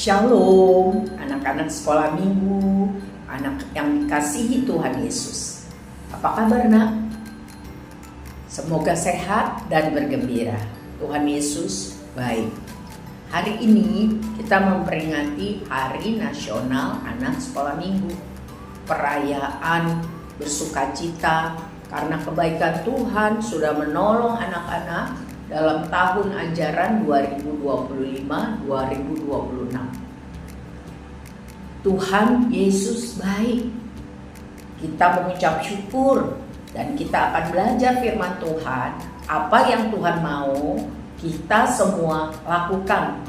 Shalom, anak-anak sekolah minggu, anak yang dikasihi Tuhan Yesus. Apa kabar nak? Semoga sehat dan bergembira. Tuhan Yesus baik. Hari ini kita memperingati Hari Nasional Anak Sekolah Minggu. Perayaan bersukacita karena kebaikan Tuhan sudah menolong anak-anak dalam tahun ajaran 2025-2026. Tuhan Yesus baik. Kita mengucap syukur dan kita akan belajar firman Tuhan. Apa yang Tuhan mau kita semua lakukan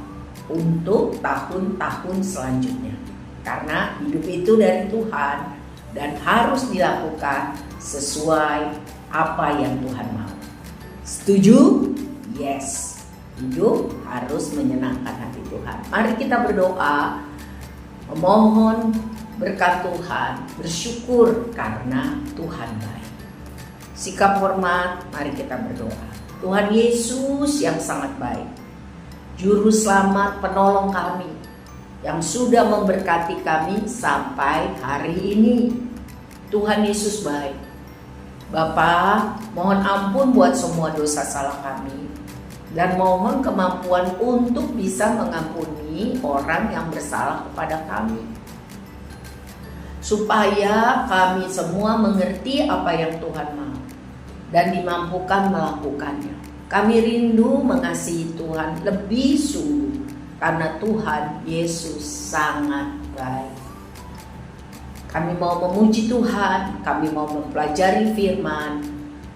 untuk tahun-tahun selanjutnya. Karena hidup itu dari Tuhan dan harus dilakukan sesuai apa yang Tuhan mau. Setuju? Yes, hidup harus menyenangkan hati Tuhan. Mari kita berdoa, memohon berkat Tuhan, bersyukur karena Tuhan baik. Sikap hormat, mari kita berdoa. Tuhan Yesus yang sangat baik, Juru Selamat penolong kami, yang sudah memberkati kami sampai hari ini. Tuhan Yesus baik. Bapa, mohon ampun buat semua dosa salah kami. Dan mohon kemampuan untuk bisa mengampuni orang yang bersalah kepada kami. Supaya kami semua mengerti apa yang Tuhan mau. Dan dimampukan melakukannya. Kami rindu mengasihi Tuhan lebih sungguh. Karena Tuhan Yesus sangat baik. Kami mau memuji Tuhan. Kami mau mempelajari firman.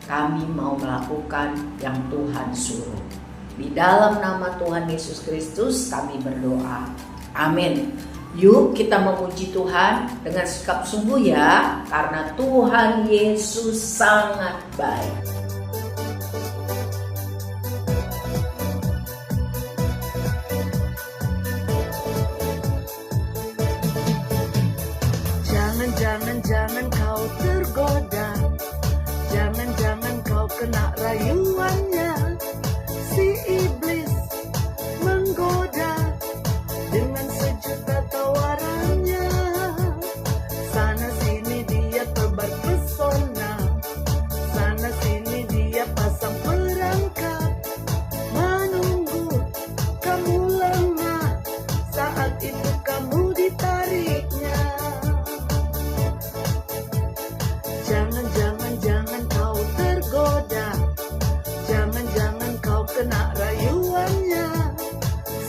Kami mau melakukan yang Tuhan suruh. Di dalam nama Tuhan Yesus Kristus kami berdoa. Amin. Yuk kita memuji Tuhan dengan sikap sungguh ya. Karena Tuhan Yesus sangat baik. Jangan kau tergoda. Jangan kau kena rayuannya. Si iblis menggoda dengan sejuta tawarannya. Sana sini dia tebar pesona, sana sini dia pasang perangkap, menunggu kamu lengah, saat itu kamu ditariknya. Jangan kau tergoda. Jangan kau kena rayuannya.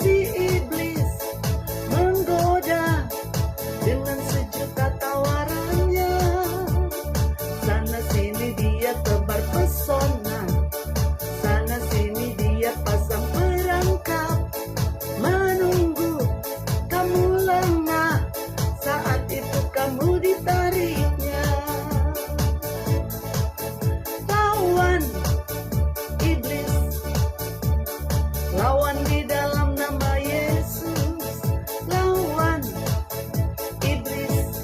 Si iblis menggoda dengan sejuta tawarannya. Sana sini dia tebar pesona, sana sini dia pasang perangkap, menunggu kamu lengah, saat itu kamu ditariknya. Lawan iblis, lawan di dalam nama Yesus. Lawan iblis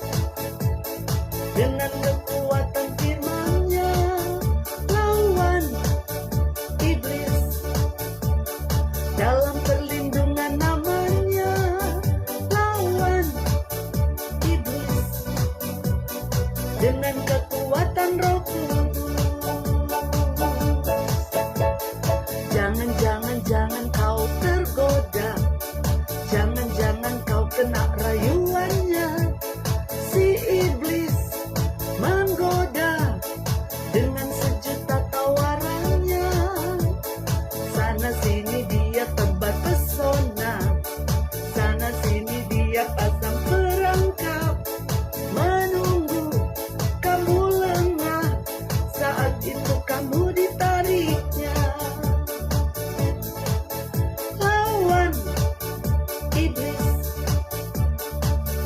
dengan kekuatan firman-Nya. Lawan iblis dalam perlindungan nama-Nya. Lawan iblis dengan kekuatan Roh Kudus. Jangan kau tergoda. Jangan kau kena rayuannya. Si iblis menggoda dengan sejuta tawarannya. Sana sini dia tebar pesona, sana sini dia pasang perangkap, menunggu kamu lengah, saat itu kamu ditariknya. Lawan iblis,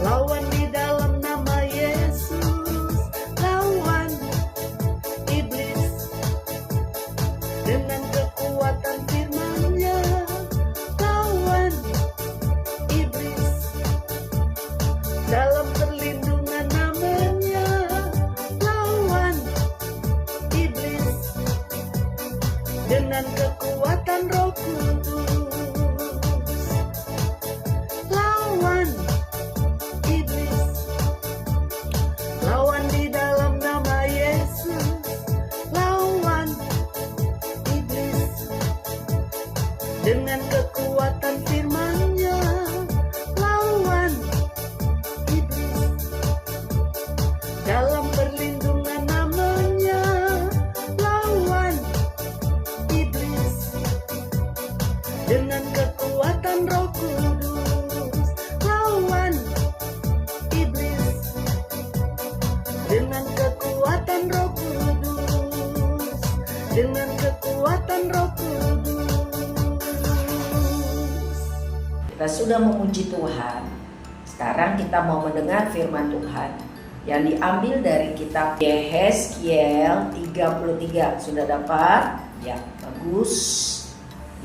lawan di dalam nama Yesus. Lawan iblis dengan kekuatan firman-Nya. Lawan iblis dalam perlindungan nama-Nya. Lawan iblis dengan kekuatan Roh Kudus. Lawan kita sudah memuji Tuhan. Sekarang kita mau mendengar firman Tuhan yang diambil dari kitab Yehezkiel 33. Sudah dapat? Ya, bagus.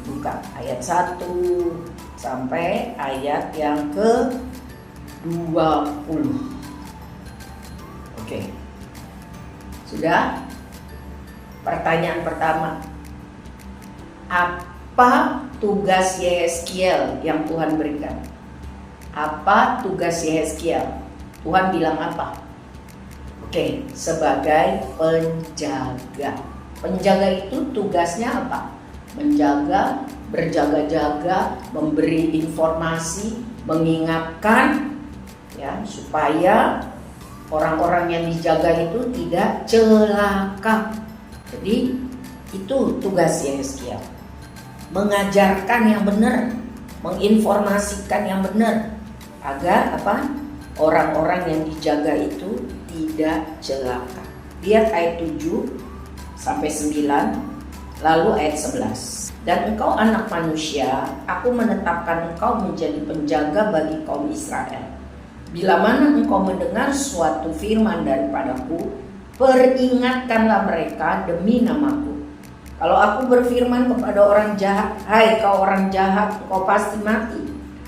Dibuka ayat 1 sampai ayat yang ke-20. Oke. Sudah? Pertanyaan pertama. Apa tugas Yehezkiel yang Tuhan berikan? Apa tugas Yehezkiel? Tuhan bilang apa? Oke, sebagai penjaga. Penjaga itu tugasnya apa? Menjaga, berjaga-jaga, memberi informasi, mengingatkan, ya, supaya orang-orang yang dijaga itu tidak celaka. Jadi itu tugas Yehezkiel. Mengajarkan yang benar, menginformasikan yang benar, agar apa? Orang-orang yang dijaga itu tidak celaka. Lihat ayat 7 sampai 9, lalu ayat 11. Dan engkau anak manusia, aku menetapkan engkau menjadi penjaga bagi kaum Israel. Bila mana engkau mendengar suatu firman daripadaku, peringatkanlah mereka demi namaku. Kalau aku berfirman kepada orang jahat, hai kau orang jahat, engkau pasti mati.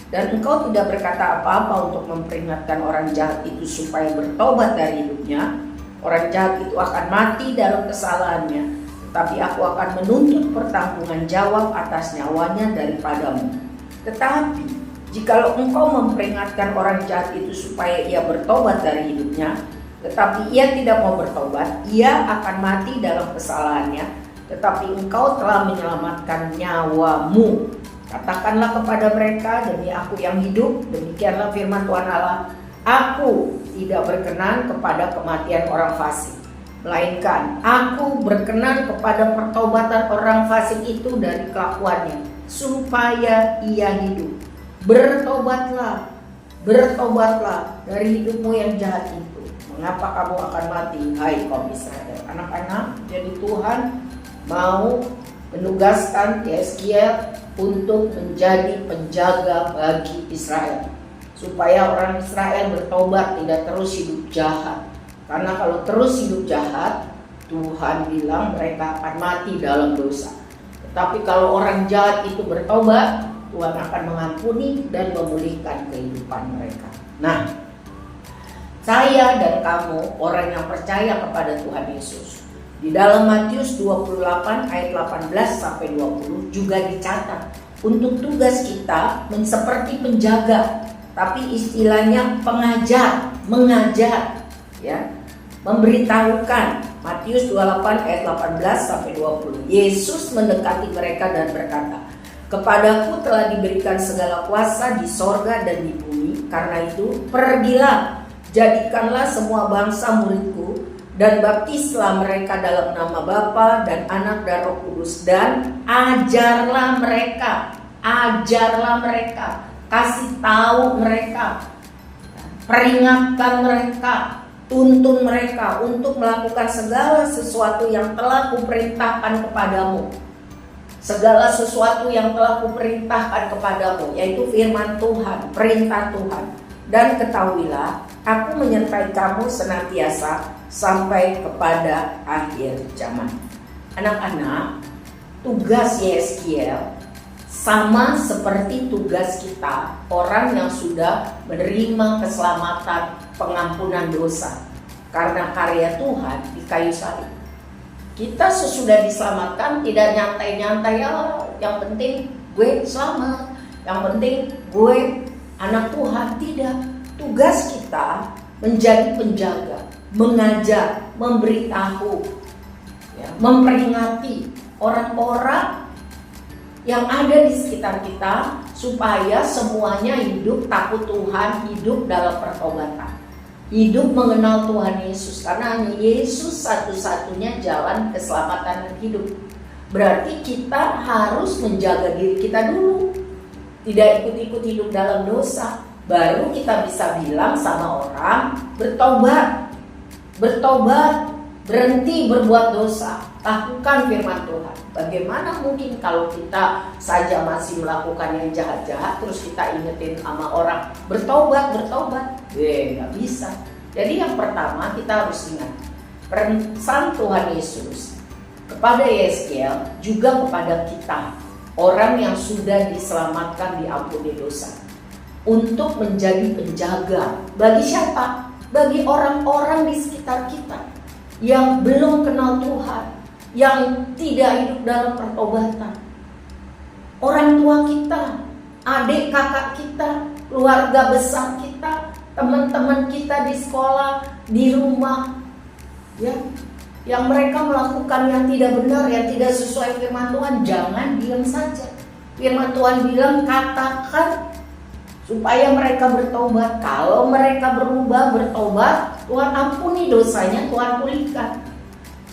Dan engkau tidak berkata apa-apa untuk memperingatkan orang jahat itu supaya bertobat dari hidupnya, orang jahat itu akan mati dalam kesalahannya. Tetapi aku akan menuntut pertanggungan jawab atas nyawanya daripadamu. Tetapi jikalau engkau memperingatkan orang jahat itu supaya ia bertobat dari hidupnya, tetapi ia tidak mau bertobat, ia akan mati dalam kesalahannya. Tetapi engkau telah menyelamatkan nyawamu. Katakanlah kepada mereka, demi aku yang hidup, demikianlah firman Tuhan Allah, aku tidak berkenan kepada kematian orang fasik, melainkan aku berkenan kepada pertobatan orang fasik itu dari kelakuannya, supaya ia hidup. Bertobatlah, bertobatlah dari hidupmu yang jahat itu. Mengapa kamu akan mati, hai kaum Israel? Anak-anak, jadi Tuhan mau menugaskan Yehezkiel untuk menjadi penjaga bagi Israel, supaya orang Israel bertobat, tidak terus hidup jahat. Karena kalau terus hidup jahat, Tuhan bilang mereka akan mati dalam dosa. Tetapi kalau orang jahat itu bertobat, Tuhan akan mengampuni dan memulihkan kehidupan mereka. Nah, saya dan kamu orang yang percaya kepada Tuhan Yesus, di dalam Matius 28 ayat 18 sampai 20 juga dicatat untuk tugas kita seperti penjaga, tapi istilahnya pengajar, mengajar, ya, memberitahukan. Matius 28 ayat 18 sampai 20. Yesus mendekati mereka dan berkata, kepadaku telah diberikan segala kuasa di sorga dan di bumi. Karena itu pergilah, jadikanlah semua bangsa muridku, dan baptislah mereka dalam nama Bapa dan Anak dan Roh Kudus, dan ajarlah mereka, kasih tahu mereka, peringatkan mereka, tuntun mereka untuk melakukan segala sesuatu yang telah kuperintahkan kepadamu. Segala sesuatu yang telah kuperintahkan kepadamu, yaitu firman Tuhan, perintah Tuhan. Dan ketahuilah, aku menyertai kamu senantiasa sampai kepada akhir zaman. Anak-anak, tugas Yehezkiel sama seperti tugas kita, orang yang sudah menerima keselamatan, pengampunan dosa karena karya Tuhan di kayu salib. Kita sesudah diselamatkan tidak nyantai-nyantai, yang penting gue selamat, yang penting gue anak Tuhan. Tidak. Tugas kita menjadi penjaga, mengajar, memberitahu, ya, memperingati orang-orang yang ada di sekitar kita supaya semuanya hidup takut Tuhan, hidup dalam pertobatan, hidup mengenal Tuhan Yesus. Karena hanya Yesus satu-satunya jalan keselamatan dan hidup. Berarti kita harus menjaga diri kita dulu, tidak ikut-ikut hidup dalam dosa. Baru kita bisa bilang sama orang, bertobat, berhenti berbuat dosa. lakukan firman Tuhan. Bagaimana mungkin kalau kita saja masih melakukan yang jahat-jahat, terus kita ingetin sama orang bertobat, nggak bisa. Jadi yang pertama kita harus ingat pesan Tuhan Yesus kepada Yeskiel juga kepada kita, orang yang sudah diselamatkan, diampuni dosa, untuk menjadi penjaga. Bagi siapa? Bagi orang-orang di sekitar kita yang belum kenal Tuhan, yang tidak hidup dalam pertobatan. Orang tua kita, adik kakak kita, keluarga besar kita, teman-teman kita di sekolah, di rumah, ya, yang mereka melakukan yang tidak benar, yang tidak sesuai firman Tuhan, jangan diam saja. Firman Tuhan bilang, katakan supaya mereka bertobat. Kalau mereka berubah, bertobat, Tuhan ampuni dosanya, Tuhan pulihkan.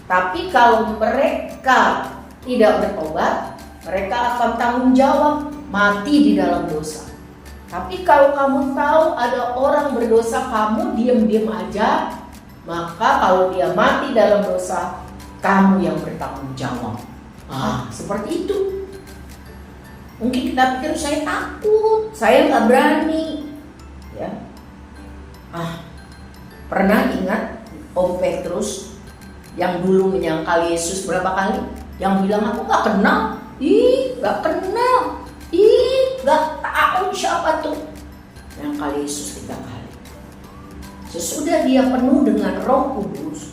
Tapi kalau mereka tidak bertobat, mereka akan tanggung jawab mati di dalam dosa. Tapi kalau kamu tahu ada orang berdosa, kamu diam-diam aja, maka kalau dia mati dalam dosa, kamu yang bertanggung jawab. Seperti itu. Mungkin kita pikir saya takut, saya nggak berani. Ya. Pernah ingat Om Petrus yang dulu menyangkal Yesus berapa kali? Yang bilang aku nggak kenal, nggak kenal, nggak tahu siapa tuh. Menyangkal Yesus 3 kali. Sesudah dia penuh dengan Roh Kudus,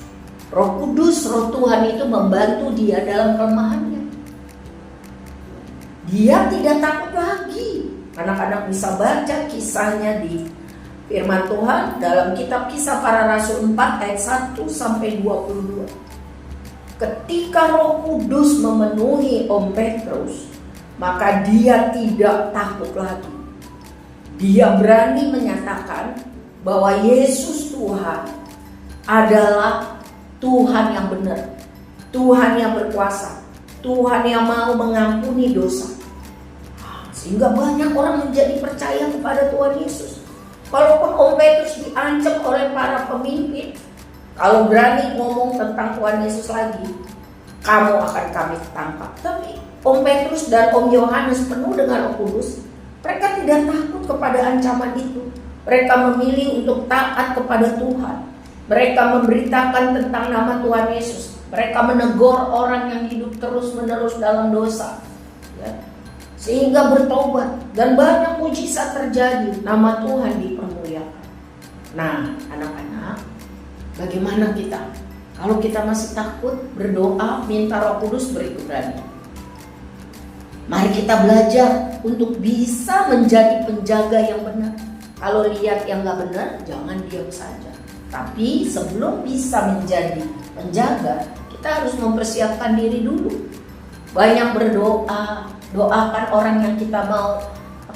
Roh Tuhan itu membantu dia dalam kelemahannya. Dia tidak takut lagi. Anak-anak bisa baca kisahnya di firman Tuhan dalam kitab Kisah Para Rasul 4 ayat 1-22. Ketika Roh Kudus memenuhi Om Petrus, maka dia tidak takut lagi. Dia berani menyatakan bahwa Yesus Tuhan adalah Tuhan yang benar, Tuhan yang berkuasa, Tuhan yang mau mengampuni dosa. Sehingga banyak orang menjadi percaya kepada Tuhan Yesus. Walaupun Om Petrus diancam oleh para pemimpin, kalau berani ngomong tentang Tuhan Yesus lagi, kamu akan kami tangkap. Tapi Om Petrus dan Om Yohanes penuh dengan Roh Kudus, mereka tidak takut kepada ancaman itu. Mereka memilih untuk taat kepada Tuhan. Mereka memberitakan tentang nama Tuhan Yesus. Mereka menegur orang yang hidup terus-menerus dalam dosa, ya, sehingga bertobat. Dan banyak mujizat terjadi. Nama Tuhan dipermuliakan. Nah, anak-anak, bagaimana kita? Kalau kita masih takut, berdoa, minta Roh Kudus, beri keberanian. Mari kita belajar untuk bisa menjadi penjaga yang benar. Kalau lihat yang gak benar, jangan diam saja. Tapi sebelum bisa menjadi penjaga, kita harus mempersiapkan diri dulu. Banyak berdoa, doakan orang yang kita mau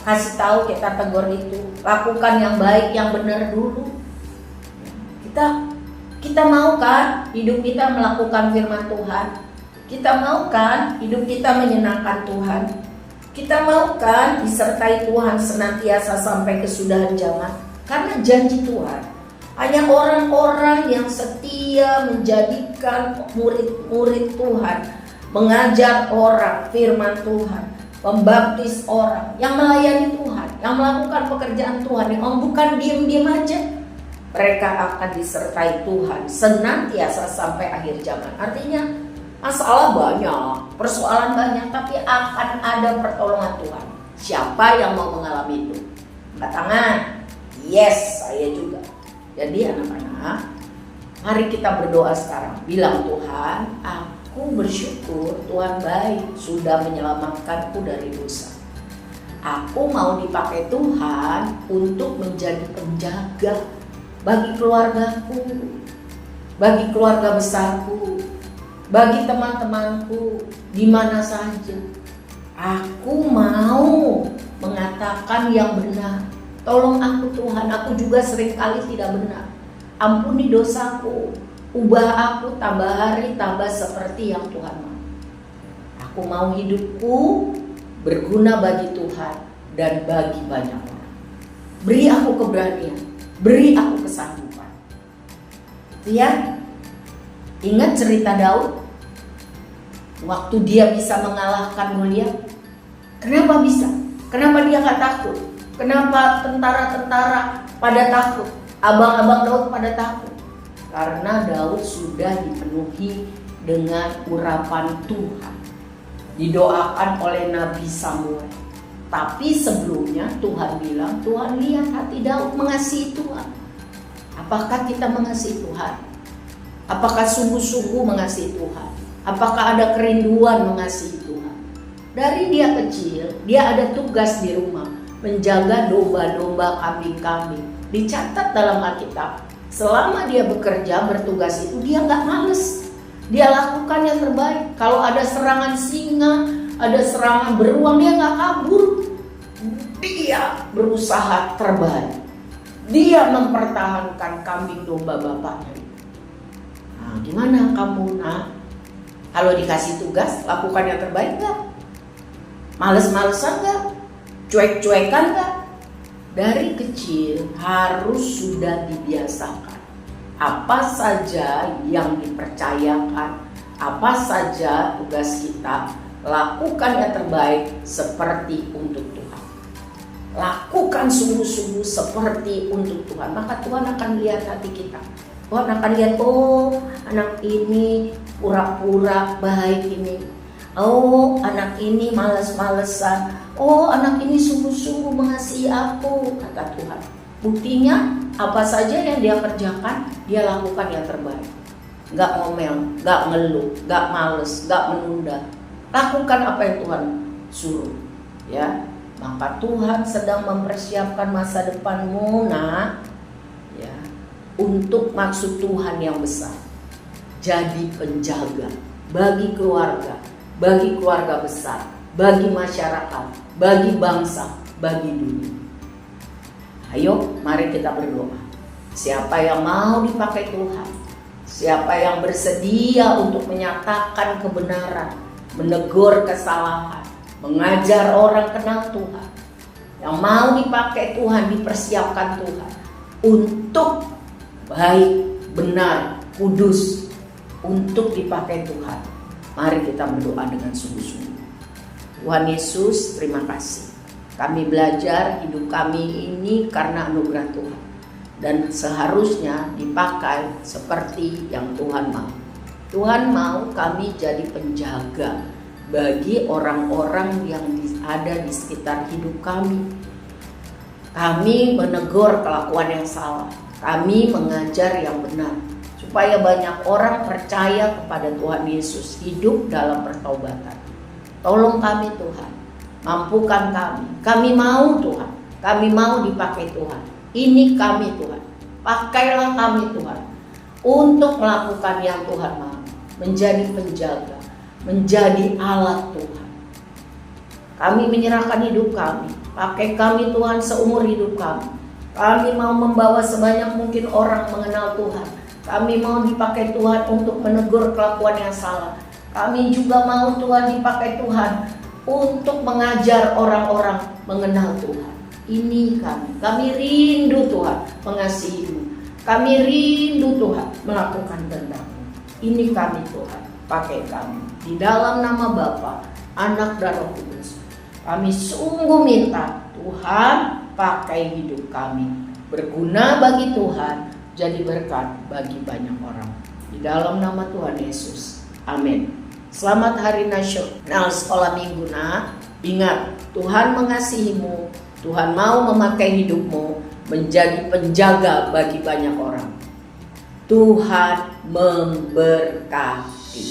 kasih tahu, kita tegur itu. Lakukan yang baik, yang benar dulu. Kita mau kan hidup kita melakukan firman Tuhan? Kita mau kan hidup kita menyenangkan Tuhan? Kita mau kan disertai Tuhan senantiasa sampai kesudahan zaman? Karena janji Tuhan, hanya orang-orang yang setia menjadikan murid-murid Tuhan, mengajar orang firman Tuhan, membaptis orang, yang melayani Tuhan, yang melakukan pekerjaan Tuhan, yang bukan diam-diam aja. Mereka akan disertai Tuhan senantiasa sampai akhir zaman. Artinya masalah banyak, persoalan banyak, tapi akan ada pertolongan Tuhan. Siapa yang mau mengalami itu? Angkat tangan. Yes, saya juga. Jadi anak-anak, mari kita berdoa sekarang. Bilang, Tuhan, aku bersyukur Tuhan baik sudah menyelamatkanku dari dosa. Aku mau dipakai Tuhan untuk menjadi penjaga bagi keluargaku, bagi keluarga besarku, bagi teman-temanku di mana saja. Aku mau mengatakan yang benar. Tolong aku Tuhan, aku juga seringkali tidak benar. Ampuni dosaku, ubah aku tambah hari tambah seperti yang Tuhan mau. Aku mau hidupku berguna bagi Tuhan dan bagi banyak orang. Beri aku keberanian, beri aku kesanggupan. Ya, ingat cerita Daud. waktu dia bisa mengalahkan Goliat? Kenapa bisa? Kenapa dia gak takut? Kenapa tentara-tentara pada takut? Abang-abang Daud pada takut? Karena Daud sudah dipenuhi dengan urapan Tuhan, didoakan oleh Nabi Samuel. Tapi sebelumnya Tuhan bilang, Tuhan lihat hati Daud mengasihi Tuhan. Apakah kita mengasihi Tuhan? Apakah sungguh-sungguh mengasihi Tuhan? Apakah ada kerinduan mengasihi Tuhan? Dari dia kecil, dia ada tugas di rumah, menjaga domba-domba, kambing-kambing. Dicatat dalam Alkitab, selama dia bekerja, bertugas itu dia gak males. Dia lakukan yang terbaik. Kalau ada serangan singa, ada serangan beruang, dia gak kabur. Dia berusaha terbaik. Dia mempertahankan kambing domba bapaknya. Nah, gimana kamu? Nah, kalau dikasih tugas, lakukan yang terbaik gak? Males-malesan gak? Cuek-cuekan gak? Dari kecil harus sudah dibiasakan. Apa saja yang dipercayakan, apa saja tugas kita, lakukan yang terbaik seperti untuk Tuhan. Lakukan sungguh-sungguh seperti untuk Tuhan. Maka Tuhan akan lihat hati kita. Tuhan akan lihat, oh anak ini pura-pura baik ini. Oh anak ini males-malesan. Oh anak ini sungguh-sungguh mengasihi aku, kata Tuhan. Buktinya apa saja yang dia kerjakan, dia lakukan yang terbaik. Gak ngomel, gak ngeluh, gak males, gak menunda. Lakukan apa yang Tuhan suruh, ya. Maka Tuhan sedang mempersiapkan masa depanmu, nak, ya, untuk maksud Tuhan yang besar. Jadi penjaga bagi keluarga besar, bagi masyarakat, bagi bangsa, bagi dunia. Ayo, mari kita berdoa. Siapa yang mau dipakai Tuhan, siapa yang bersedia untuk menyatakan kebenaran, menegur kesalahan, mengajar orang kenal Tuhan, yang mau dipakai Tuhan, dipersiapkan Tuhan untuk baik, benar, kudus, untuk dipakai Tuhan. Mari kita berdoa dengan sungguh-sungguh. Tuhan Yesus, terima kasih. Kami belajar hidup kami ini karena anugerah Tuhan, dan seharusnya dipakai seperti yang Tuhan mau. Tuhan mau kami jadi penjaga bagi orang-orang yang ada di sekitar hidup kami. Kami menegur kelakuan yang salah, kami mengajar yang benar, supaya banyak orang percaya kepada Tuhan Yesus, hidup dalam pertobatan. Tolong kami Tuhan, mampukan kami. Kami mau Tuhan, kami mau dipakai Tuhan. Ini kami Tuhan, pakailah kami Tuhan untuk melakukan yang Tuhan mau, menjadi penjaga, menjadi alat Tuhan. Kami menyerahkan hidup kami, pakai kami Tuhan seumur hidup kami. Kami mau membawa sebanyak mungkin orang mengenal Tuhan. Kami mau dipakai Tuhan untuk menegur kelakuan yang salah. Kami juga mau Tuhan dipakai Tuhan untuk mengajar orang-orang mengenal Tuhan. Ini kami rindu Tuhan mengasihi-Mu. Kami rindu Tuhan melakukan kehendak-Mu. Ini kami Tuhan, pakai kami. Di dalam nama Bapa, Anak dan Roh Kudus, kami sungguh minta Tuhan pakai hidup kami, berguna bagi Tuhan, jadi berkat bagi banyak orang. Di dalam nama Tuhan Yesus, amin. Selamat Hari Nasional Sekolah Minggu, nak. Ingat, Tuhan mengasihimu, Tuhan mau memakai hidupmu menjadi penjaga bagi banyak orang. Tuhan memberkati.